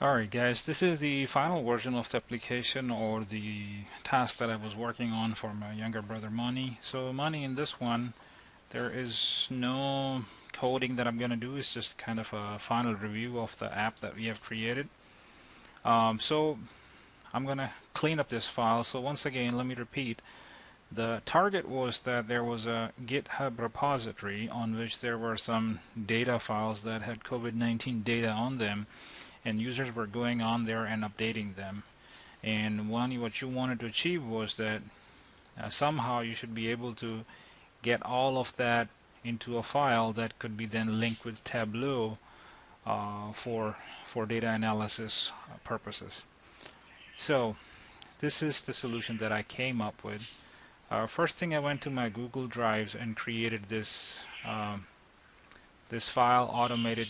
Alright guys, this is the final version of the application or the task that I was working on for my younger brother Money. So Money, in this one, there is no coding that I'm going to do. It's just kind of a final review of the app that we have created. So I'm going to clean up this file. So once again, let me repeat. The target was that there was a GitHub repository on which there were some data files that had COVID-19 data on them, and users were going on there and updating them. And what you wanted to achieve was that somehow you should be able to get all of that into a file that could be then linked with Tableau for data analysis purposes. So this is the solution that I came up with. First thing, I went to my Google Drives and created this this file, automated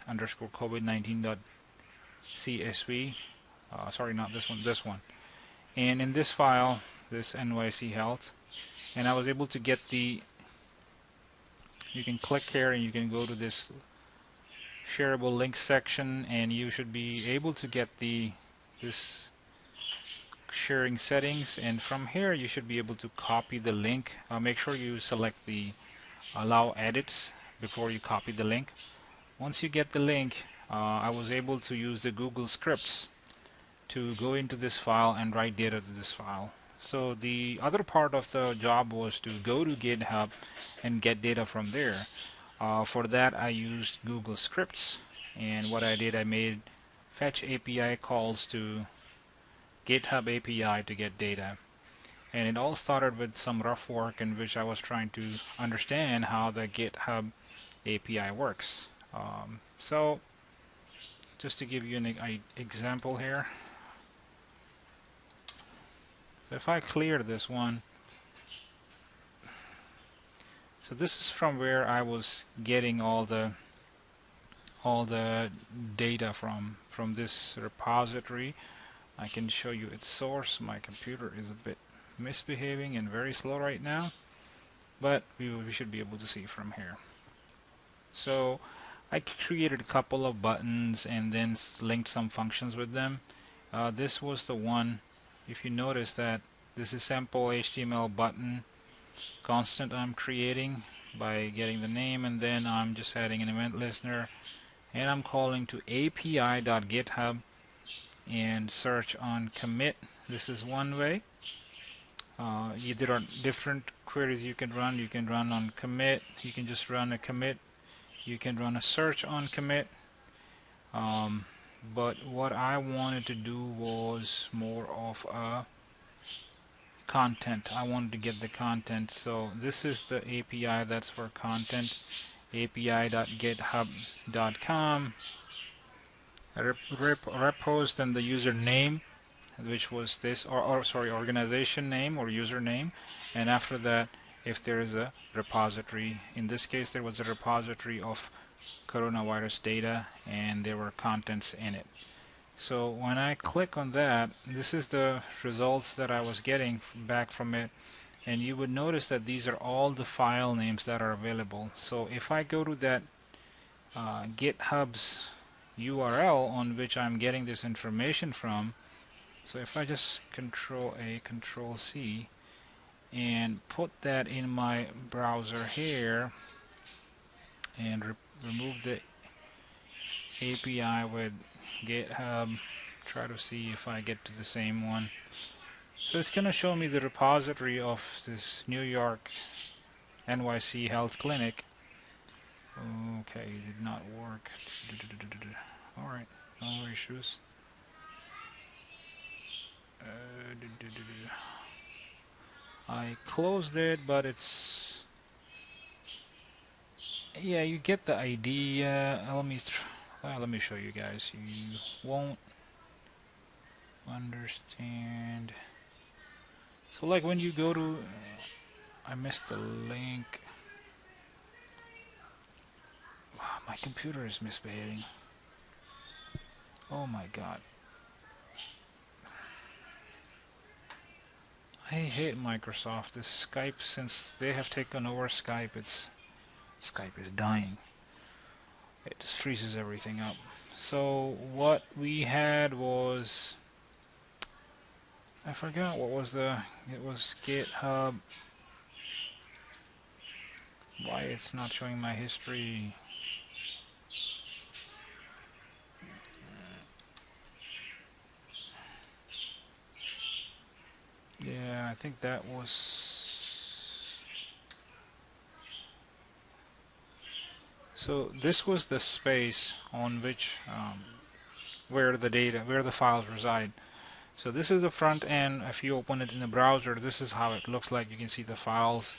underscore COVID-19.csv. Sorry, not this one, this one. And in this file, this NYC Health, and I was able to get the, you can click here and you can go to this shareable links section, and you should be able to get this sharing settings, and from here you should be able to copy the link. Make sure you select the allow edits before you copy the link. Once you get the link, I was able to use the Google scripts to go into this file and write data to this file. So the other part of the job was to go to GitHub and get data from there. For that I used Google scripts, and what I did, I made fetch API calls to GitHub API to get data. And it all started with some rough work in which I was trying to understand how the GitHub API works. So just to give you an example here, so if I clear this one, so this is from where I was getting all the data from this repository. I can show you its source. My computer is a bit misbehaving and very slow right now, but we should be able to see from here. So I created a couple of buttons and then linked some functions with them. This was the one. If you notice that this is sample HTML button constant I'm creating by getting the name, and then I'm just adding an event listener, and I'm calling to api.github and search on commit. This is one way. There are different queries you can run. You can run on commit. You can just run a commit. You can run a search on commit. But what I wanted to do was more of a content. I wanted to get the content. So this is the API that's for content. api.github.com. Repos, then the username, which was this, or sorry, organization name or username, and after that, if there is a repository. In this case, there was a repository of coronavirus data, and there were contents in it. So when I click on that, this is the results that I was getting back from it, and you would notice that these are all the file names that are available. So if I go to that GitHub's URL on which I'm getting this information from, so if I just Control A, Control C, and put that in my browser here, and remove the API with GitHub, try to see if I get to the same one. So it's going to show me the repository of this New York NYC Health Clinic. Okay, it did not work. Alright, no issues. I closed it, but it's, yeah, you get the idea. Let me show you guys. You won't understand. So like when you go to, I missed the link. Wow, my computer is misbehaving. Oh my god. I hate Microsoft. This Skype, since they have taken over Skype, Skype is dying. It just freezes everything up. So what we had was, I forgot what was it was GitHub. Why it's not showing my history? Yeah, I think that was. So this was the space on which where the files reside. So this is the front end. If you open it in the browser, this is how it looks like. You can see the files.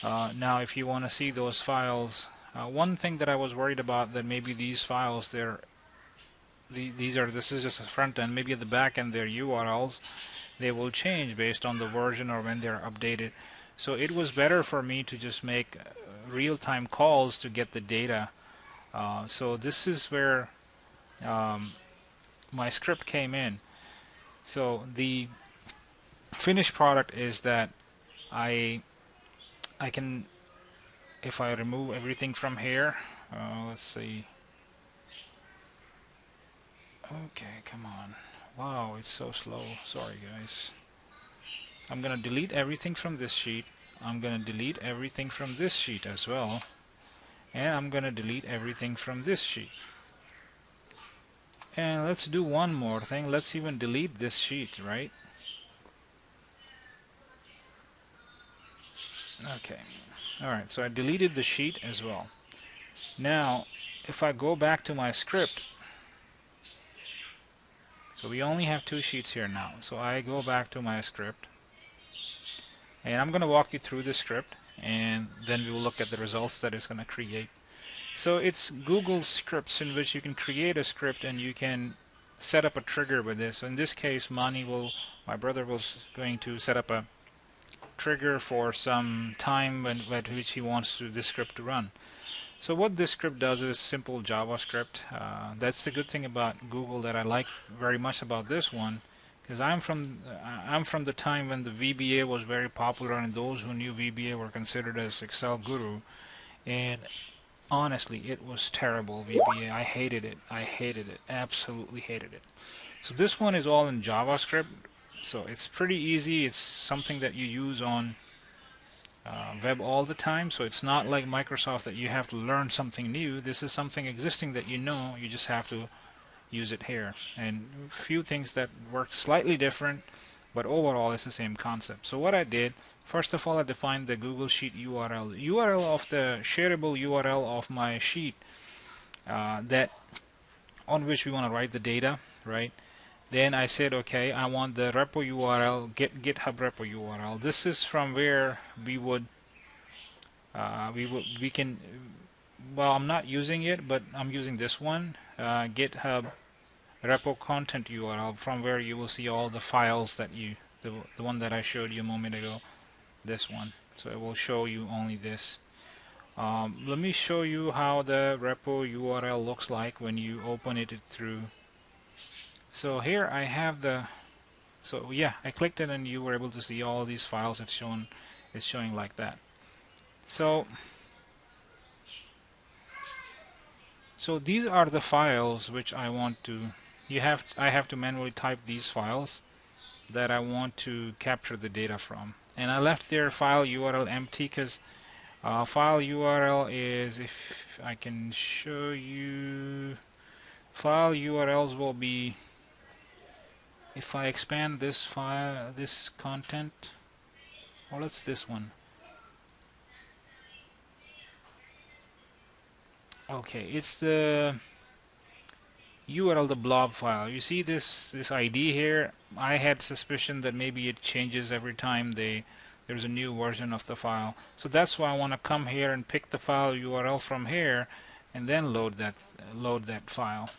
Now, if you want to see those files, one thing that I was worried about, that maybe these files, this is just a front end. Maybe at the back end, their URLs, they will change based on the version or when they're updated. So it was better for me to just make real-time calls to get the data. So this is where my script came in. So the finished product is that I can, if I remove everything from here, let's see. Okay, come on. Wow, it's so slow. Sorry, guys. I'm gonna delete everything from this sheet. I'm gonna delete everything from this sheet as well. And I'm gonna delete everything from this sheet. And let's do one more thing. Let's even delete this sheet, right? Okay. Alright, so I deleted the sheet as well. Now, if I go back to my script, so we only have 2 sheets here now. So I go back to my script, and I'm going to walk you through the script, and then we will look at the results that it's going to create. So it's Google Scripts, in which you can create a script and you can set up a trigger with this. So in this case, my brother was going to set up a trigger for some time at which he wants this script to run. So what this script does is simple JavaScript. That's the good thing about Google that I like very much about this one, because I'm from the time when the VBA was very popular, and those who knew VBA were considered as Excel guru. And honestly, it was terrible, VBA. I hated it. I hated it. Absolutely hated it. So this one is all in JavaScript. So it's pretty easy. It's something that you use on web all the time, so it's not like Microsoft that you have to learn something new. This is something existing that you know, you just have to use it here. And a few things that work slightly different, but overall it's the same concept. So what I did, first of all, I defined the Google Sheet URL. URL of the shareable URL of my sheet that on which we want to write the data, right? Then I said, okay, I want the repo URL, GitHub repo URL. This is from where we can, well, I'm not using it, but I'm using this one, GitHub repo content URL, from where you will see all the files that the one that I showed you a moment ago, this one. So it will show you only this. Let me show you how the repo URL looks like when you open it through. So here I have so yeah, I clicked it and you were able to see all these files. It's showing like that. So these are the files which I want to, I have to manually type these files that I want to capture the data from. And I left their file URL empty because file URL is, if I can show you, file URLs will be, if I expand this file, this content, well, it's this one. Okay, it's the URL, the blob file. You see this ID here? I had suspicion that maybe it changes every time there's a new version of the file. So that's why I want to come here and pick the file URL from here and then load that file,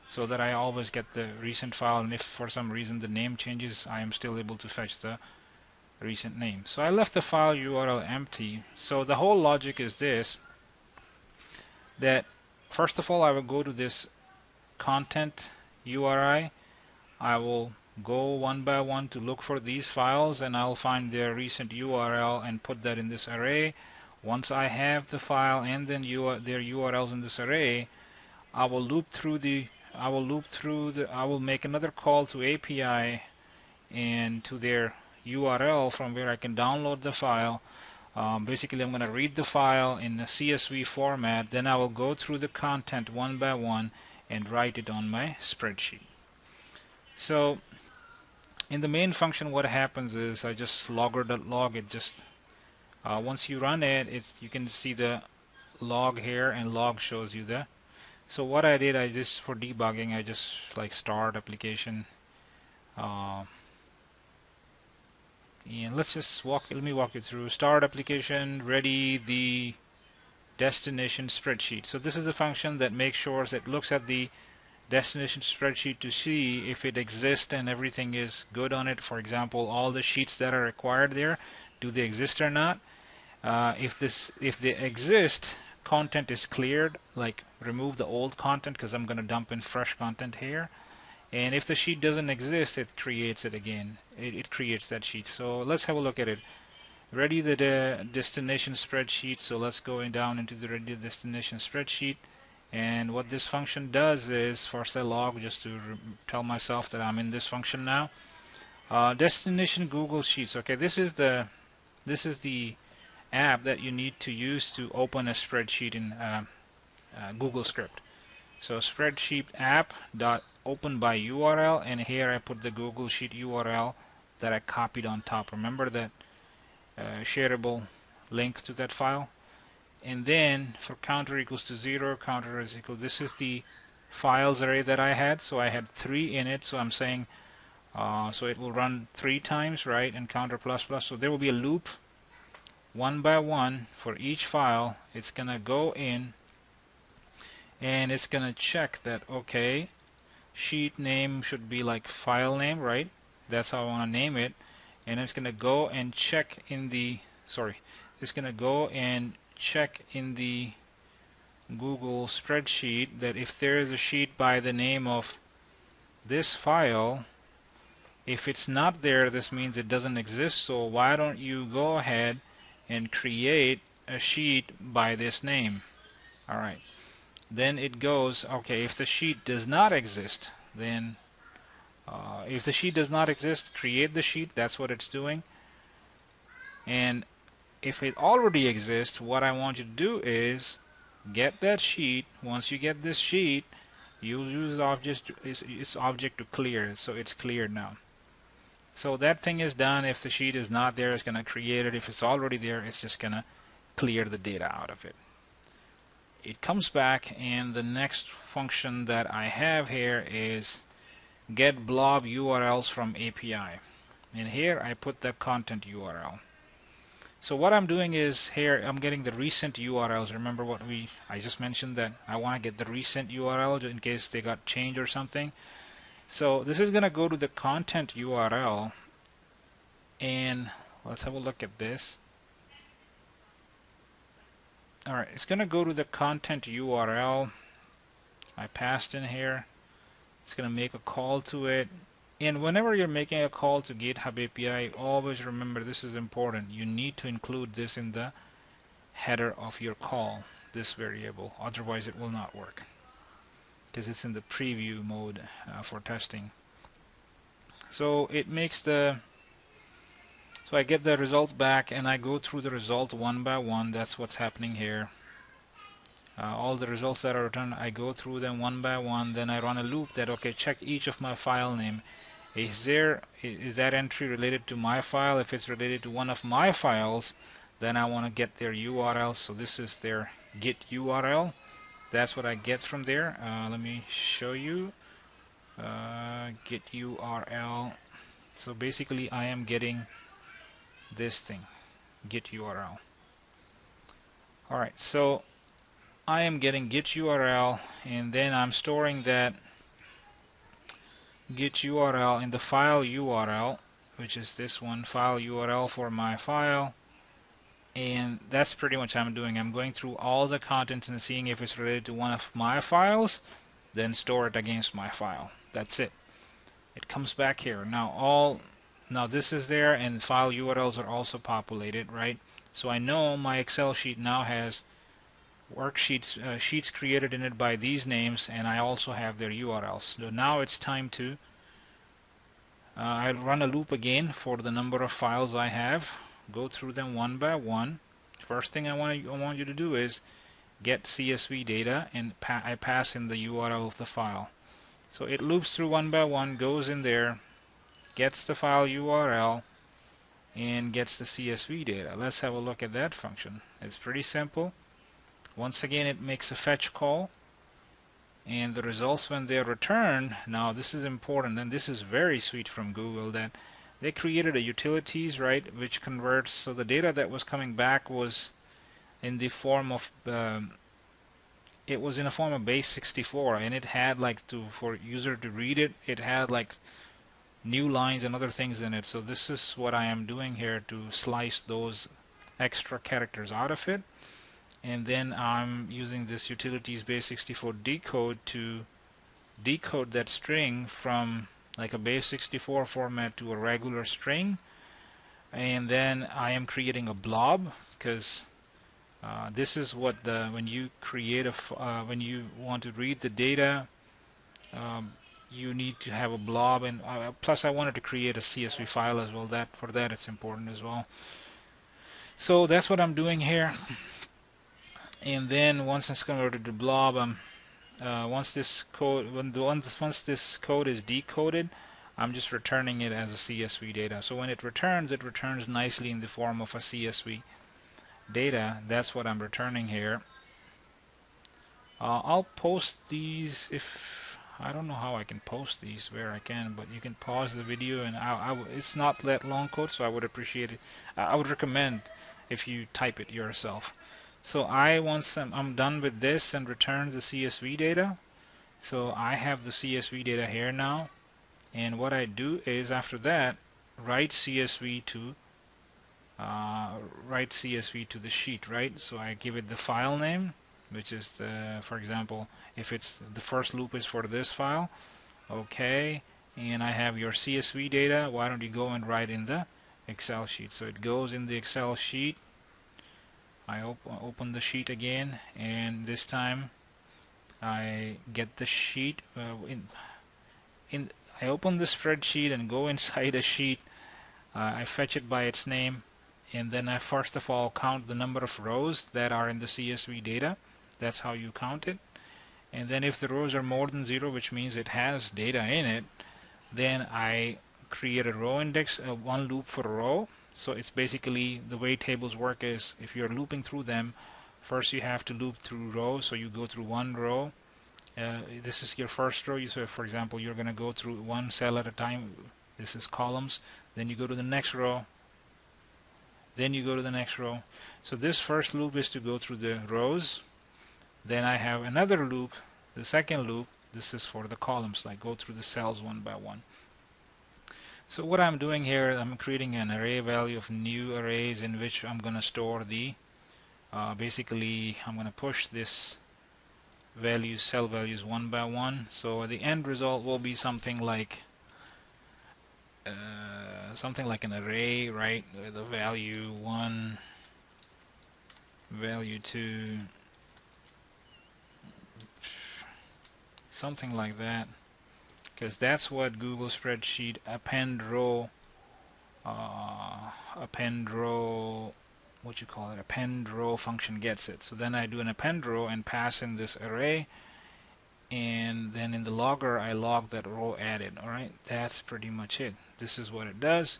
so that I always get the recent file, and if for some reason the name changes, I am still able to fetch the recent name. So I left the file URL empty. So the whole logic is this, that first of all I will go to this content URI. I will go one by one to look for these files, and I'll find their recent URL and put that in this array. Once I have the file and then their URLs in this array, I will make another call to API and to their URL from where I can download the file. Basically, I'm going to read the file in a CSV format, then I will go through the content one by one and write it on my spreadsheet. So in the main function, what happens is I just log it. Just once you run it, you can see the log here, and log shows you the. So what I did, for debugging, I just like start application. And let me walk you through. Start application, ready the destination spreadsheet. So this is the function that makes sure that it looks at the destination spreadsheet to see if it exists and everything is good on it. For example, all the sheets that are required there, do they exist or not? If they exist, content is cleared, like remove the old content because I'm going to dump in fresh content here. And if the sheet doesn't exist, it creates it again. It creates that sheet. So let's have a look at it. Ready the destination spreadsheet. So let's go down into the ready destination spreadsheet. And what this function does is, first I log just to tell myself that I'm in this function now. Destination Google Sheets. Okay, this is the app that you need to use to open a spreadsheet in Google script. So spreadsheet app dot open by URL, and here I put the Google Sheet URL that I copied on top. Remember that shareable link to that file. And then for counter equals to 0, counter is equal. This is the files array that I had. So I had 3 in it. So I'm saying so it will run 3 times, right? And counter plus plus. So there will be a loop one by one for each file. It's gonna go in and it's gonna check that, okay, sheet name should be like file name, right? That's how I want to name it. And it's gonna go and check in the Google spreadsheet that if there is a sheet by the name of this file, if it's not there, this means it doesn't exist. So why don't you go ahead and create a sheet by this name? Alright, then it goes, okay, if the sheet does not exist, then create the sheet. That's what it's doing. And if it already exists, what I want you to do is get that sheet. Once you get this sheet, you'll use its object to clear. So it's cleared now. So that thing is done. If the sheet is not there, it's going to create it. If it's already there, it's just going to clear the data out of it. It comes back, and the next function that I have here is get blob URLs from API. And here I put the content URL. So what I'm doing is here I'm getting the recent URLs. Remember what I just mentioned, that I want to get the recent URL in case they got changed or something. So this is going to go to the content URL, and let's have a look at this. Alright, it's going to go to the content URL. I passed in here. It's going to make a call to it. And whenever you're making a call to GitHub API, always remember, this is important. You need to include this in the header of your call, this variable. Otherwise it will not work, because it's in the preview mode for testing. So it makes so I get the result back, and I go through the result one by one. That's what's happening here. All the results that are returned, I go through them one by one. Then I run a loop that, okay, check each of my file name. Is that entry related to my file? If it's related to one of my files, then I want to get their URL. So this is their git URL. That's what I get from there. Let me show you. Git URL. So basically I am getting this thing, git URL. Alright, so I am getting git URL, and then I'm storing that git URL in the file URL, which is this one, file URL for my file. And that's pretty much what I'm doing. I'm going through all the contents and seeing if it's related to one of my files, then store it against my file. That's it. It comes back here. Now this is there, and file URLs are also populated, right? So I know my Excel sheet now has worksheets, sheets created in it by these names, and I also have their URLs. So now it's time to I'll run a loop again for the number of files I have, go through them one by one. First thing I want you to do is get CSV data, and I pass in the URL of the file. So it loops through one by one, goes in there, gets the file URL, and gets the CSV data. Let's have a look at that function. It's pretty simple. Once again, it makes a fetch call, and the results when they are returned, now this is important, and this is very sweet from Google, that they created a utilities, right, which converts. So the data that was coming back was in the form of it was in a form of base 64, and it had like for user to read it, it had like new lines and other things in it. So this is what I am doing here to slice those extra characters out of it, and then I'm using this utilities base 64 decode to decode that string from like a base 64 format to a regular string. And then I am creating a blob, because this is what when you create when you want to read the data, you need to have a blob, and plus I wanted to create a CSV file as well. For that it's important as well. So that's what I'm doing here. And then once it's converted to blob, once this code once this code is decoded, I'm just returning it as a CSV data. So when it returns nicely in the form of a CSV data. That's what I'm returning here. I'll post these. If I don't know how I can post these where I can, but you can pause the video, and it's not that long code, so I would appreciate it. I would recommend if you type it yourself. So once I'm done with this and return the CSV data, so I have the CSV data here now, and what I do is after that write CSV to the sheet, right? So I give it the file name, which is for example, if it's the first loop is for this file, okay, and I have your CSV data. Why don't you go and write in the Excel sheet? So it goes in the Excel sheet. I open the sheet again, and this time I get the sheet I open the spreadsheet and go inside a sheet. I fetch it by its name, and then I first of all count the number of rows that are in the CSV data. That's how you count it. And then if the rows are more than 0, which means it has data in it, then I create a row index, one loop for a row. So it's basically the way tables work is if you're looping through them, first you have to loop through rows. So you go through one row. This is your first row. So for example, you're going to go through one cell at a time. This is columns. Then you go to the next row. Then you go to the next row. So this first loop is to go through the rows. Then I have another loop, the second loop. This is for the columns, like go through the cells one by one. So what I'm doing here, I'm creating an array value of new arrays in which I'm going to store the basically I'm going to push this cell values one by one. So the end result will be something like an array, right? The value 1, value 2, something like that, because that's what Google Spreadsheet append row function gets it. So then I do an append row and pass in this array, and then in the logger I log that row added. Alright, that's pretty much it. This is what it does.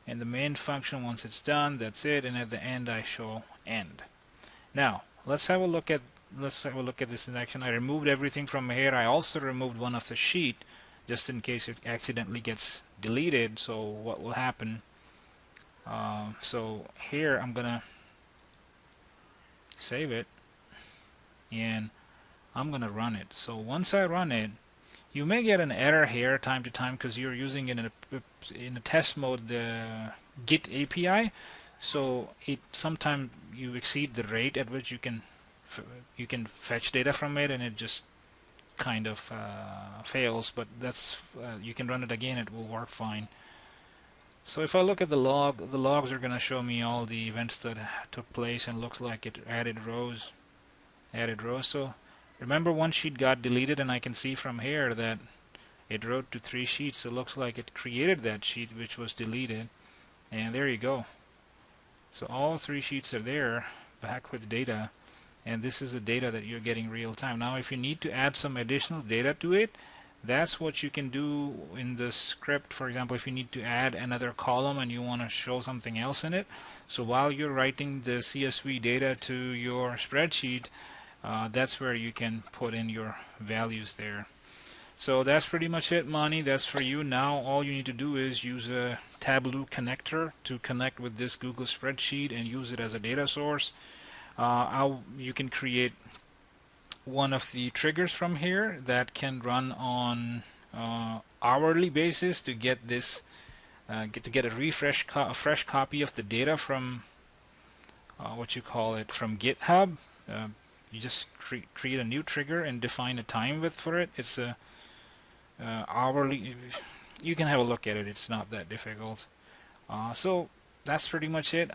And the main function, once it's done, that's it, and at the end I show end. Now let's have a look at this in action. I removed everything from here. I also removed one of the sheet just in case it accidentally gets deleted. So what will happen, so here I'm gonna save it and I'm gonna run it. So once I run it, you may get an error here time to time because you're using it in a test mode, the Git API. So sometimes you exceed the rate at which you can fetch data from it, and it just kind of fails. But that's you can run it again; it will work fine. So if I look at the logs are going to show me all the events that took place, and looks like it added rows. added rows. So remember, one sheet got deleted, and I can see from here that it wrote to 3 sheets. So it looks like it created that sheet which was deleted, and there you go. So all 3 sheets are there back with data, and this is the data that you're getting real time. Now if you need to add some additional data to it, that's what you can do in the script. For example, if you need to add another column and you want to show something else in it, so while you're writing the CSV data to your spreadsheet, that's where you can put in your values there. So that's pretty much it, Mani. That's for you. Now all you need to do is use a Tableau connector to connect with this Google spreadsheet and use it as a data source. You can create one of the triggers from here that can run on hourly basis to get this get a fresh copy of the data from from GitHub. You just create a new trigger and define a time width for it. It's a hourly. You can have a look at it. It's not that difficult. So that's pretty much it.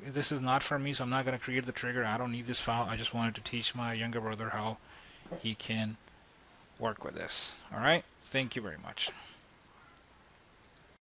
This is not for me, so I'm not going to create the trigger. I don't need this file. I just wanted to teach my younger brother how he can work with this. All right. Thank you very much.